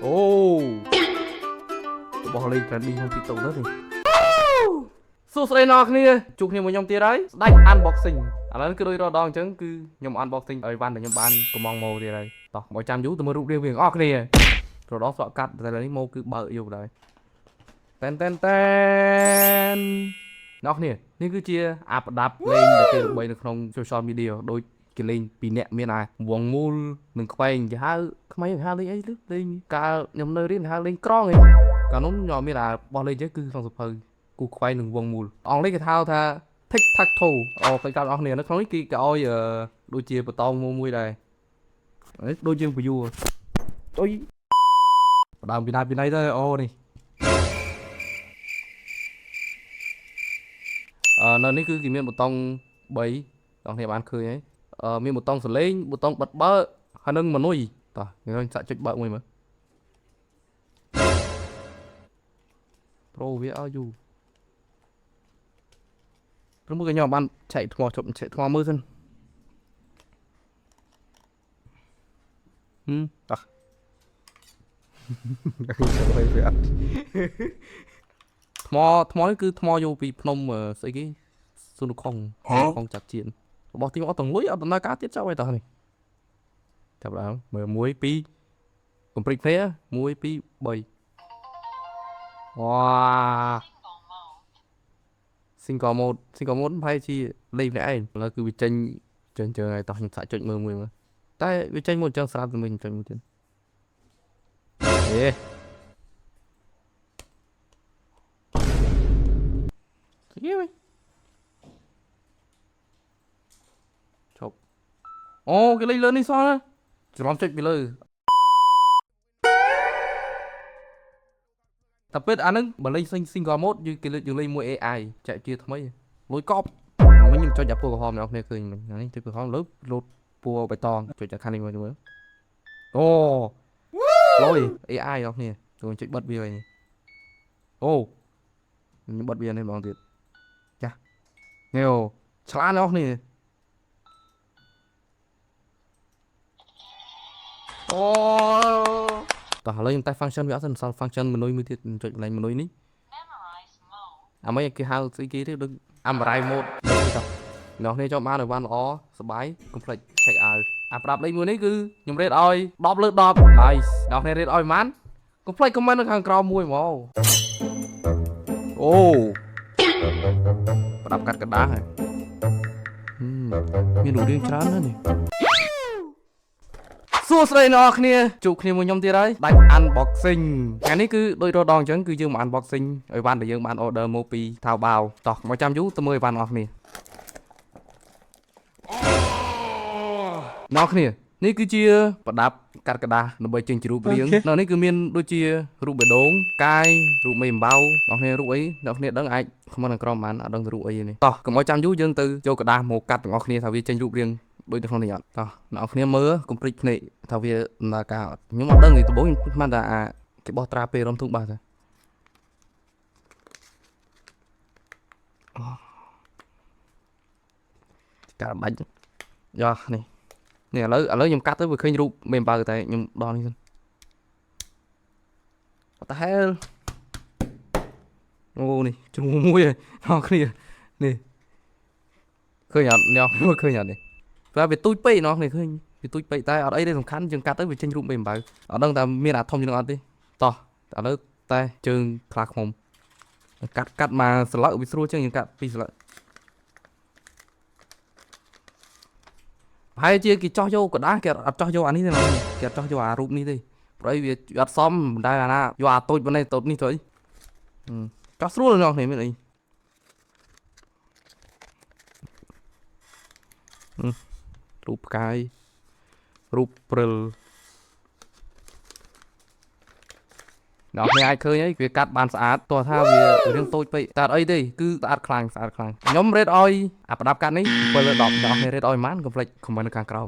អូរបស់លេង trendy ក្នុង TikTok ទៅនេះសួស្តីអ្នកគ្នាជួបគ្នាមួយខ្ញុំទៀតហើយស្ដាច់ unboxing ឥឡូវគឺដូចរាល់ដងអញ្ចឹងគឺខ្ញុំ unboxing ឲ្យវ៉ាន់តែខ្ញុំបានកំងម៉ូទៀតហើយតោះមកចាំយូរទៅមើលរូបរាងវាអស់គ្នារដងស្រកកាត់តែនេះម៉ូគឺបើកយកដែរតែនអ្នកគ្នានេះគឺជាអាប្រដាប់លេងដែលគេល្បីនៅក្នុង social media ដូចគេលេងពីរនាក់មានអាវងមូលនិងខ្វែងគេហៅខ្មៃគេហៅលេងអីលេងកាលខ្ញុំនៅរៀនហៅលេងក្រងឯងកាលនោះខ្ញុំមានអាបោះលេងចឹងគឺក្នុងសភៅគូខ្វែងនឹងវងមូលអង់គ្លេសគេហៅថា tic tac toe អូគេតាមអស់គ្នានៅក្នុងនេះគេឲ្យដូចជាបតងមួយដែរដូចយើង view ដូចបដើមពីណាទៅអូនេះនៅនេះគឺគេមានប៊ូតុង3បងប្អូនបានឃើញហើយមានប៊ូតុងសលេងប៊ូតុងបិទបើកហើយនឹងមនុយតោះខ្ញុំសាក់ចុចបើកមួយមើលប្រូវាឲ្យយូរព្រមមួយខ្ញុំបានឆែកថ្មជប់ឆែកថ្មមើលសិនតោះថ្មនេះគឺថ្មយកពីភ្នំស្អីគេស៊ូនូខុងចាត់ជាតិរបស់ទីអត់ទាំងលុយអត់ដំណើរការទៀតចោលហើយតោះនេះចាប់ដើមមើល1 2កុំព្រិចគ្នា1 2 3វ៉ា single mode ប្រហែលជាលេងម្នាក់ឯងឥឡូវគឺវាចេញហើយតោះខ្ញុំសាក់ចុចមើលមួយមើលតែវាចេញមកអញ្ចឹងស្រាប់តែមិនចុចមួយទៀតជប់អូគេលេងលើនេះសោះណាច្រឡំចុចពីលើតែពេលអាហ្នឹងបើលេង single mode គេលេងមួយ AI ចែកជាថ្មីលួយកប់មិញខ្ញុំចុចអាពណ៌ក្រហមអ្នកនរឃើញមិញនេះចុចក្រហមលើលោតពណ៌បៃតងចុចអាខាងនេះមើលអូលុយ AI អ្នកនរគ្នាចូលចុចបិទវាវិញអូខ្ញុំបិទវានេះបងទៀតចានេះអូឆ្លាតអ្នកនរគ្នាអូតោះឥឡូវខ្ញុំតែ function វាអត់សិនសល់ function មនុយមួយទៀតចុចកន្លែងមនុយនេះអាមិនគេហៅស្អីគេទេដូច Amrai mode តោះអ្នកគ្នាចូលបានឲ្យបានល្អសប្បាយ complete check out អាប្រាប់លេខមួយនេះគឺខ្ញុំ rate ឲ្យ10លើ10 nice អ្នកគ្នា rate ឲ្យប៉ុន្មាន complete comment នៅខាងក្រោមមួយហ្មងអូប្រដាប់កាត់กระดาษហើយមានរូបរាងច្រើនណាស់នេះសួស្តីអ្នកនរគ្នាជួបគ្នាមួយខ្ញុំទៀតហើយដាច់ unboxing ថ្ងៃនេះគឺដូចរាល់ដងអញ្ចឹងគឺយើងមក unboxing ឲ្យវ៉ាន់ដែលយើងបាន order មកពី Taobao តោះមកចាំយូរទៅមើលឲ្យវ៉ាន់អ្នកនរគ្នាអ្នកនរគ្នានេះគឺជាប្រដាប់កាត់กระดาษដើម្បីចេញជារូបរាងនៅនេះគឺមានដូចជារូបបេះដូងកាយរូបមេអំបៅអ្នកគ្នារូបអីអ្នកគ្នាដឹងអាចខមមិនក្រមបានអត់ដឹងរូបអីនេះតោះកុំឲ្យចាំយូរយើងទៅយកกระดาษមកកាត់ទាំងអស់គ្នាថាវាចេញរូបរាងដូចនៅក្នុងនេះអត់តោះអ្នកគ្នាមើលកុំព្រិចភ្នែកថាវាដំណើរការអត់ខ្ញុំអត់ដឹងទេដំបូងខ្ញុំស្មានថាអាគេបោះត្រាពេលរំទុំបាទកាត់បាច់យកនេះឥឡូវខ្ញុំកាត់ទៅវាឃើញរូបមេអំបៅតែខ្ញុំដល់នេះសិនអត់តែហេលអូនេះជ្រុងមួយហើយអ្នកគ្នានេះឃើញអត់អ្នកមើលឃើញអត់នេះព្រោះវាទូចពេកអ្នកគ្នាឃើញវាទូចពេកតែអត់អីទេសំខាន់យើងកាត់ទៅវាចេញរូបមេអំបៅអត់ដឹងថាមានអាធំជាងអត់ទេតោះឥឡូវតែជើងខ្លាឃ្មុំកាត់មកស្លឹកវាស្រួលជាងយើងកាត់2ស្លឹកហើយជាគេចោះយកกระดาษគេអត់ចោះយកអានេះទេគេអត់ចោះយកអារូបនេះទេព្រោះវាអត់សមមិនដែលអាណាយកអាតូចប៉ុណ្ណេះតូចនេះទៅអីចោះស្រួលអ្នកនេះមានអីរូបផ្កាយរូបព្រិលអ្នកនេះអាចឃើញអីវាកាត់បានស្អាតទោះថាវារៀងតូចពេកតែអត់អីទេគឺស្អាតខ្លាំងខ្ញុំ rate ឲ្យអាប្រដាប់កាត់នេះ7លើ10អ្នកនេះ rate ឲ្យប៉ុន្មានកុំភ្លេច comment នៅខាងក្រោម